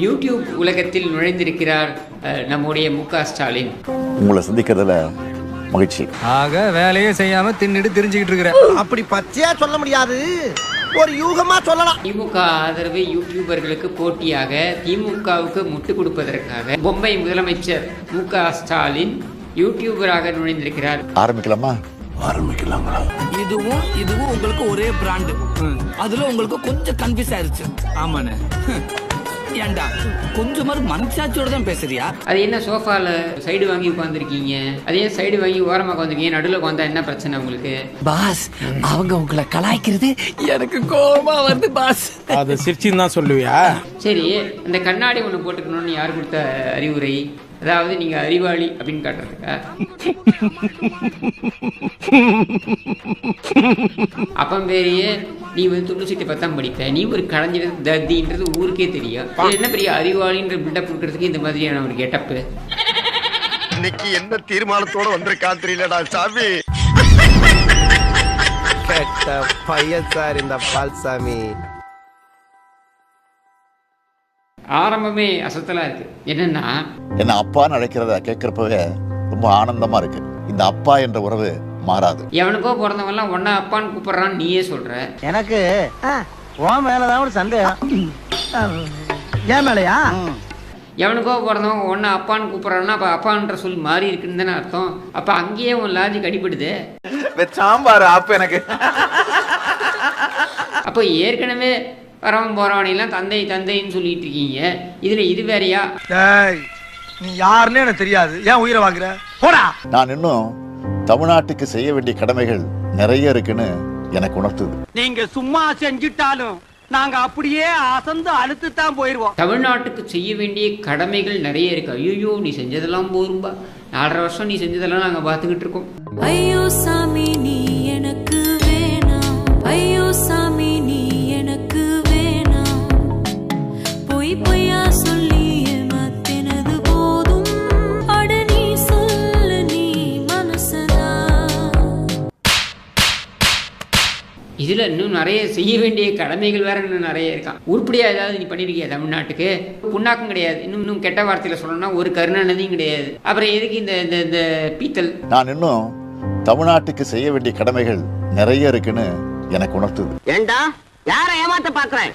YouTube உலகத்தில் நுழைந்திருக்கிறார் நம்முடைய முக ஸ்டாலின். உங்களை சந்திக்கிறதுல மகிழ்ச்சி. ஆக வேலையே செய்யாம தின்னுட்டு தெரிஞ்சுக்கிட்டு இருக்கிற அப்படி பச்சையா சொல்ல முடியாது, ஒரு யூகமா சொல்லலாம். திமுக ஆதரவு யூடியூபர்களுக்கு போட்டியாக திமுகவுக்கு முட்டு கொடுப்பதற்காக பொம்பை முதலமைச்சர் முக ஸ்டாலின் யூடியூபராக நுழைந்திருக்கிறார். ஆரம்பிக்கலாமா? ஆரம்பிக்கலாங்களா? இதுவும் உங்களுக்கு ஒரே பிராண்டு. அதுல உங்களுக்கு கொஞ்சம் கன்ஃபியூஸ் ஆயிருச்சு. ஆமாண்ணே. ஏண்டா கொஞ்சமாவது மனசாட்சியோட தான் பேசுறியா? அது என்ன சோஃபால சைடு வாங்கி உட்காந்துருக்கீங்க? அது ஏன் சைடு வாங்கி ஓரமாக உட்காந்துருக்கீங்க? நடுவில் உட்காந்தா என்ன பிரச்சனை உங்களுக்கு? பாஸ், அவங்க உங்களை கலாய்க்கிறது எனக்கு கோபமா வருது பாஸ். அதை சிரிச்சின்னு தான் சொல்லுவியா? சரி, இந்த கண்ணாடி ஒன்று போட்டுக்கணும்னு யார் கொடுத்த அறிவுரை? அதாவது நீங்க அறிவாளி அப்படின்னு காட்டுறதுக்கா? அப்ப பேரையே நீ வந்து துண்டு சீட்டை பத்தாம் படிப்ப, நீ ஒரு கலைஞர் தத்தின்றது ஊருக்கே தெரியும். என்ன பெரிய அறிவாளின்ற பில்டப் கொடுக்கறதுக்கு இந்த மாதிரியான ஒரு கெட்டப்பு. இன்னைக்கு என்ன தீர்மானத்தோட வந்திருக்கான் தெரியலடா சாமி. கேட்ட பையன் சார் இந்த பால்சாமி. ஆரம்பமே அசத்தலா இருக்கு. என்னன்னா, என்ன அப்பான்னு அழைக்கிறத கேட்கறப்பவே ரொம்ப ஆனந்தமா இருக்கு. இந்த அப்பா என்ற உறவு மாறாது. எவனுக்கோ பிறந்தவங்க எல்லாம் ஒன்னா அப்பான்னு கூப்பிடுறான்னு நீயே சொல்ற. எனக்கு உன் மேலதான் ஒரு சந்தேகம். ஏன் மேலையா? எவனுக்கோ பிறந்தவங்க ஒன்னா அப்பான்னு கூப்பிடுறான்னா அப்ப அப்பான்ற சொல் மாறி இருக்குன்னு தானே அர்த்தம். அப்ப அங்கேயே உன் லாஜிக் அடிபடுது. சாம்பார் அப்ப எனக்கு அப்போ ஏற்கனவே வரவன் போறவனையெல்லாம் தந்தை தந்தைன்னு சொல்லிட்டு இருக்கீங்க. இதுல இது வேறையா? நீ யாருன்னு எனக்கு தெரியாது, ஏன் உயிரை வாங்குற? போடா. நான் இன்னும் தமிழ்நாட்டுக்கு செய்ய வேண்டிய கடமைகள் நிறைய இருக்குன்னு எனக்கு உணர்த்துது. நீங்க சும்மா செஞ்சுட்டாலும் நாங்க அப்படியே அசந்து அழுத்து தான் போயிருவோம். தமிழ்நாட்டுக்கு செய்ய வேண்டிய கடமைகள் நிறைய இருக்கு. ஐயோ, நீ செஞ்சதெல்லாம் போரும்பா, 4.5 வருஷம் நீ செஞ்சதெல்லாம் நாங்க பாத்துக்கிட்டு இருக்கோம். ஐயோ சாமி நீ எனக்கு வேணாம், ஐயோ சாமி நீ எனக்கு வேணாம், பொய் பொய்யா சொல்லி ஏமாத்தினது போதும், அட நீ சொல்லு நீ மனசனா. இதுல இன்னும் நிறைய செய்ய வேண்டிய கடமைகள் வேற இன்னும் நிறைய இருக்கான். உருப்படியா ஏதாவது நீ பண்ணிருக்கியா தமிழ்நாட்டுக்கு? புண்ணாக்கும் கிடையாது. இன்னும் கெட்ட வார்த்தையில சொல்லணும்னா ஒரு கருணாநிதியும் கிடையாது. அப்புறம் எதுக்கு இந்த இந்த பீத்தல்? நான் இன்னும் தமிழ்நாட்டுக்கு செய்ய வேண்டிய கடமைகள் நிறைய இருக்குன்னு எனக்கு உணர்த்துது. ஏண்டா யாரை ஏமாத்த பாக்குறேன்?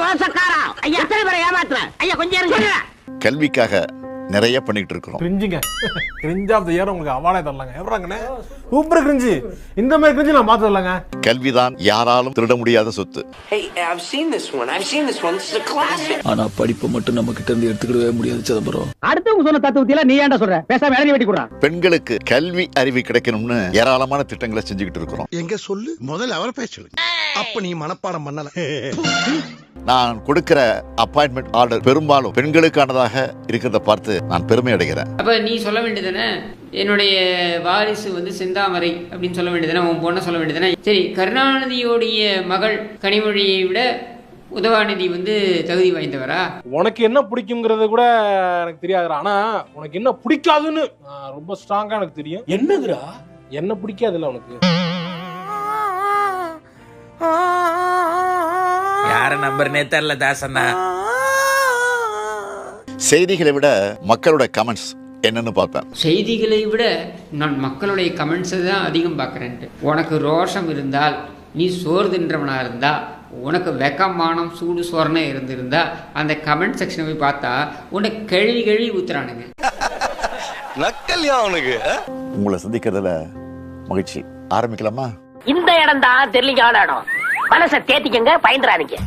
மோசக்காரா ஐயா, எத்தனை பேரை ஏமாத்துறேன் ஐயா? கொஞ்சம் இருங்க. கல்விக்காக நிறைய பண்ணிட்டு இருக்கிறோம். கிரிஞ்சுங்க, கிரிஞ்ச் ஆஃப் தி இயர் உங்களுக்கு அவார்டே தரலாங்க. எவ்வளோங்கண்ணே சூப்பர் கிரிஞ்சு. இந்த மாதிரி கிரிஞ்சு நான் பார்த்து தரலாங்க. கல்விதான் யாராலும் திருட முடியாத சொத்து. ஆனா படிப்பை மட்டும் நம்ம கிட்ட இருந்து எடுத்துக்கிடவே முடியாது சிதம்பரம். அடுத்தவங்க சொன்ன தத்துவத்தில நீ ஏன்டா சொல்ற? பேசாம இறங்கி வெட்டி கொடுறா. பெண்களுக்கு கல்வி அறிவு கிடைக்கணும்னு ஏராளமான திட்டங்களை செஞ்சுக்கிட்டு இருக்கிறோம். எங்க சொல்லு, முதல்ல அவரை பேச சொல்லு. அப்ப நீ மனப்பாடம் பண்ணல. நான் கொடுக்கிற அப்பாயின்மெண்ட் ஆர்டர் பெரும்பாலும் பெண்களுக்கானதாக இருக்கிறத பார்த்து நான் பெருமை அடைகிறேன். அப்ப நீ சொல்ல வேண்டியதானே, என்னுடைய வாரிசு வந்து செந்தாமரை அப்படின்னு சொல்ல வேண்டியதானே, உன் பொண்ணை சொல்ல வேண்டியதானே. சரி, கருணாநிதியோடைய மகள் கனிமொழியை விட உதவாநிதி வந்து தகுதி வாய்ந்தவரா? உனக்கு என்ன பிடிக்குங்கிறது கூட எனக்கு தெரியாது. ஆனா உனக்கு என்ன பிடிக்காதுன்னு ரொம்ப ஸ்ட்ராங்கா எனக்கு தெரியும். என்னதுடா என்ன பிடிக்காதுல்ல உனக்கு? யார நம்பர்னே தெரியல தாசண்ணா. செய்திகளை விட மக்களோட கமெண்ட்ஸ் என்னன்னு பார்ப்பேன். செய்திகளை விட நான் மக்களுடைய கமெண்ட்ஸை தான் அதிகம் பார்க்குறேன்ட்டு. உனக்கு ரோஷம் இருந்தால், நீ சோறு தின்றவனா இருந்தா, உனக்கு வெக்கமானம் சூடு சோறனே இருந்திருந்தா அந்த கமெண்ட் செக்ஷனை போய் பார்த்தா உனக்கு கழுவி ஊத்துறானுங்க. நக்கல்யா அவனுக்கு. உங்களை சந்திக்கிறதுல மகிழ்ச்சி. ஆரம்பிக்கலாமா? இந்த இடம் தான் தெரியல இடம். மனசை தேத்திக்கங்க, பயந்துறாதீங்க.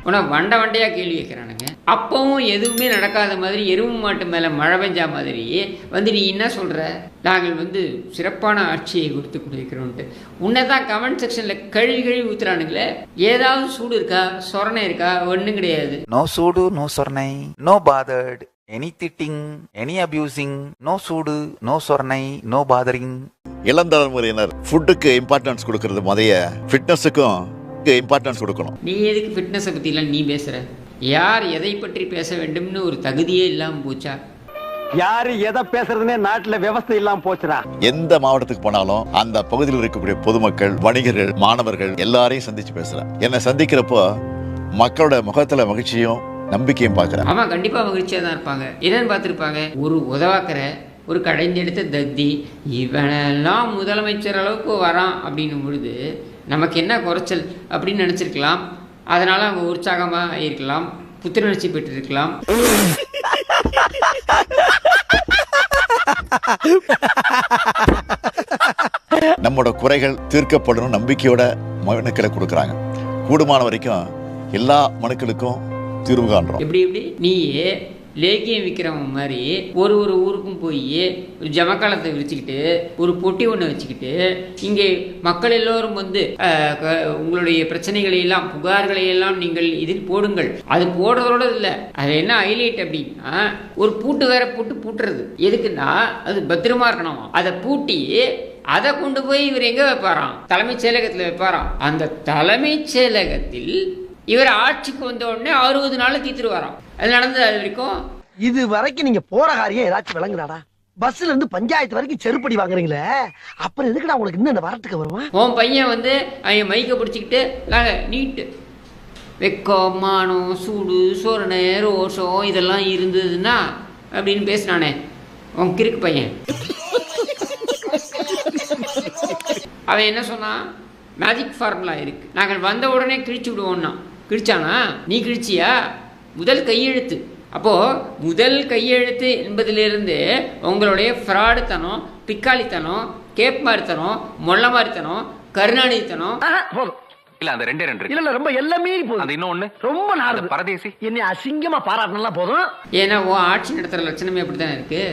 உன வண்டையா கேள்வி வைக்கிறானுங்க. அப்பவும் எதுவுமே நடக்காத மாதிரி, எருவு மாட்டு மேல மழை பெஞ்சா மாதிரி வந்து நீ என்ன சொல்ற? நாங்கள் வந்து சிறப்பான ஆட்சியை கொடுத்து கொடுக்கிறோம்ட்டு உன்னைதான் கமெண்ட் செக்ஷன்ல கழுவி ஊத்துறானுங்களே. ஏதாவது சூடு இருக்கா, சொரணை இருக்கா? ஒண்ணும் கிடையாது. நோ சூடு, நோ சொரணை, நோ பாதர்ட். எனி திட்டிங், எனி அபியூசிங், நோ சூடு, நோ சொர்ணை, நோ பாதரிங். இளந்தலைமுறையினர் ஃபுட்டுக்கு இம்பார்ட்டன்ஸ் கொடுக்கறது முதைய ஃபிட்னஸுக்கும் இம்பார்ட்டன்ஸ் கொடுக்கணும். நீ எதுக்கு ஃபிட்னஸை பற்றிலாம் நீ பேசுகிற? யார் எதை பற்றி பேச வேண்டும்னு ஒரு தகுதியே இல்லாமல் போச்சா? யாரு எதை பேசுறதுன்னே நாட்டுல விவசாயம் இல்லாம போச்சுடா. எந்த மாவட்டத்துக்கு போனாலும் அந்த பகுதியில் இருக்கக்கூடிய பொதுமக்கள், வணிகர்கள், மாணவர்கள் எல்லாரையும் சந்திச்சு பேசுறேன். என்னை சந்திக்கிறப்போ மக்களோட முகத்துல மகிழ்ச்சியும் நம்பிக்கையும் பார்க்குறேன். ஆமாம், கண்டிப்பாக மகிழ்ச்சியாக தான் இருப்பாங்க. என்னன்னு பார்த்துருப்பாங்க, ஒரு உதவாக்கிற ஒரு கடைஞ்செடுத்த தத்தி இவனெல்லாம் முதலமைச்சர் அளவுக்கு வரான் அப்படின்னும் பொழுது நமக்கு என்ன குறைச்சல் அப்படின்னு நினச்சிருக்கலாம். அதனால் அவங்க உற்சாகமாக இருக்கலாம், புத்துணர்ச்சி பெற்றிருக்கலாம். நம்மளோட குறைகள் தீர்க்கப்படணும் நம்பிக்கையோட மனுக்களை கொடுக்குறாங்க. கூடுமான வரைக்கும் எல்லா மனுக்களுக்கும் தீர்வு காண்றோம். எப்படி நீயே லேக்கியம் விற்கிறவங்க மாதிரி ஒரு ஊருக்கும் போய் ஒரு ஜமக்காலத்தை விரிச்சுக்கிட்டு ஒரு பொட்டி ஒன்று வச்சுக்கிட்டு இங்கே மக்கள் எல்லோரும் வந்து உங்களுடைய பிரச்சனைகளை எல்லாம், புகார்களை எல்லாம் நீங்கள் இதில் போடுங்கள். அது போடுறதோட இல்லை, அது என்ன ஹைலைட் அப்படின்னா ஒரு பூட்டு வேற பூட்டுறது எதுக்குன்னா அது பத்திரமா இருக்கணும். அதை பூட்டி அதை கொண்டு போய் இவர் எங்கே வைப்பாராம்? தலைமைச் செயலகத்தில் வைப்பாராம். அந்த தலைமைச் செயலகத்தில் இவர் ஆட்சிக்கு வந்த உடனே 60 நாள் தீர்த்துருவாராம். அது நடந்தது. அது வரைக்கும் இது வரைக்கும் நீங்க போற காரியம் ஏதாச்சும் விளங்குதாடா? பஸ்ல இருந்து பஞ்சாயத்து வரைக்கும் செருப்படி வாங்குறீங்களே, அப்புறம் எதுக்குடா உங்களுக்கு இன்னும் வரட்டுக்கு வருவான்? உன் பையன் வந்து அவன் மைக்கை பிடிச்சிக்கிட்டு நீட்டு வெக்கம், மானம், சூடு, சோரணை, ரோஷம் இதெல்லாம் இருந்ததுன்னா அப்படின்னு பேசினானே உன் கிறுக்கு பையன். அவன் என்ன சொன்னான்? மேஜிக் ஃபார்முலா இருக்கு, நாங்கள் வந்த உடனே கிழிச்சு விடுவோம்னா. கிழிச்சானா? நீ கிழிச்சியா? முதல் கையெழுத்து. அப்போது முதல் கையெழுத்து என்பதிலிருந்து உங்களுடைய ஃப்ராடுத்தனம், பிக்காளித்தனம், கேப் மாதிரித்தனம், மொள்ள மாதிரித்தனம், கருணாநிதித்தனம் போதும். இல்ல அந்த ரெண்டே ரெண்டு இல்ல ரொம்ப எல்லாமே போதும். அது இன்னொன்னு ரொம்ப நாடு பரதேசி என்னை அசிங்கமா பாராட்டினா போதும். ஏன்னா உன் ஆட்சி நடத்துகிற லட்சணமே அப்படி தானே இருக்கு.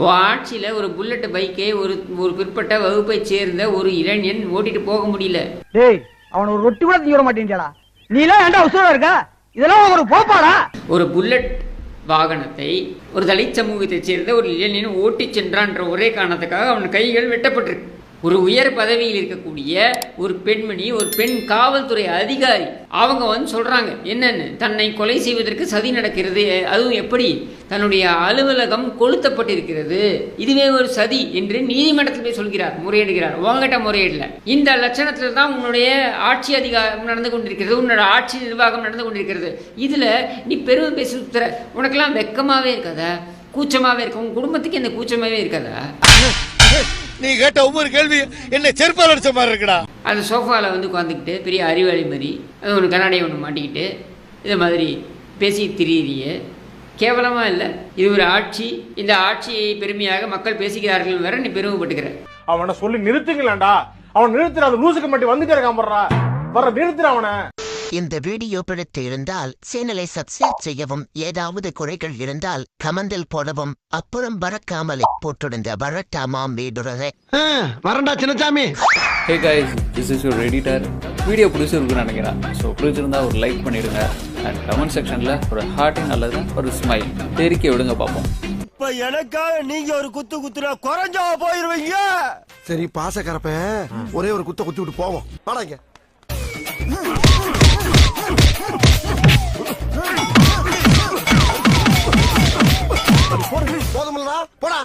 உன் ஆட்சியில் ஒரு புல்லட் பைக்கை ஒரு பிற்பட்ட வகுப்பை சேர்ந்த ஒரு இளைஞன் ஓட்டிட்டு போக முடியல. டேய், அவன் ஒரு ரொட்டி கூட தீவிர மாட்டேன்டா. நீ எல்லாம் ஏன்டா உசுரா இருக்க? இதெல்லாம் ஒரு போப்பாடா. ஒரு புல்லட் வாகனத்தை ஒரு தலித் சமூகத்தைச் சேர்ந்த ஒரு இளைஞன் ஓட்டி சென்றான்ற ஒரே காரணத்துக்காக அவன் கைகள் வெட்டப்பட்டிருக்கு. ஒரு உயர் பதவியில் இருக்கக்கூடிய ஒரு பெண்மணி, ஒரு பெண் காவல்துறை அதிகாரி, அவங்க வந்து சொல்றாங்க என்னன்னு, தன்னை கொலை செய்வதற்கு சதி நடக்கிறது. அதுவும் எப்படி? தன்னுடைய அலுவலகம் கொளுத்தப்பட்டிருக்கிறது, இதுவே ஒரு சதி என்று நீதிமன்றத்தில் போய் சொல்கிறார், முறையிடுகிறார். உங்ககிட்ட முறையிடல. இந்த லட்சணத்தில் தான் உன்னுடைய ஆட்சி அதிகாரம் நடந்து கொண்டிருக்கிறது, உன்னோட ஆட்சி நிர்வாகம் நடந்து கொண்டிருக்கிறது. இதுல நீ பெருமை பேசி சுத்துற. உனக்கெல்லாம் வெக்கமாவே இருக்காதா? கூச்சமாவே இருக்க? உன் குடும்பத்துக்கு இந்த கூச்சமாவே இருக்காதா? நீ கேட்ட ஒவ்வொரு கேள்வி என்ன செருப்பால் அடிச்ச மாதிரி இருக்குடா. அந்த சோஃபாவில் வந்து உட்காந்துக்கிட்டு பெரிய அறிவாளி மாதிரி அது ஒன்று கண்ணாடியை ஒன்று மாட்டிக்கிட்டு இது மாதிரி பேசி திரியிறிய கேவலமாக இல்லை. இது ஒரு ஆட்சி. இந்த ஆட்சியை பெருமையாக மக்கள் பேசுகிறார்கள் வேற நீ பெருமைப்பட்டுக்கிற. அவனை சொல்லி நிறுத்துங்களேன்டா. அவன் நிறுத்துற, அந்த லூசுக்கு மட்டும் வந்துட்டே இருக்கான். வர நிறுத்துற அவனை. இந்த வீடியோ பிடித்து இருந்தால் சேனலை சப்ஸ்கிரைப் செய்யவும், ஏதாவது குறைகள் இருந்தால் கமெண்டில் போடவும், அப்புறம் மறக்காமலே போட்டுடுங்க. வரட்டாமாம் வீடுறதே. வரண்டா Chinnasamy. Hey guys, this is your editor. Video பிடிச்சிருக்குன்னு நினைக்கிறேன். ஸோ பிடிச்சிருந்தா ஒரு லைக் பண்ணிடுங்க அண்ட் கமெண்ட் செக்ஷனில் ஒரு ஹார்ட்டிங் அல்லது ஒரு ஸ்மைல் தெரிக்க விடுங்க பார்ப்போம். இப்ப எனக்காக நீங்க ஒரு குத்துனா குறைஞ்சா போயிருவீங்க. சரி பாசக்கரப்ப ஒரே ஒரு குத்தி விட்டு போவோம். வாடாங்க. போதுமில்லடா, போடா.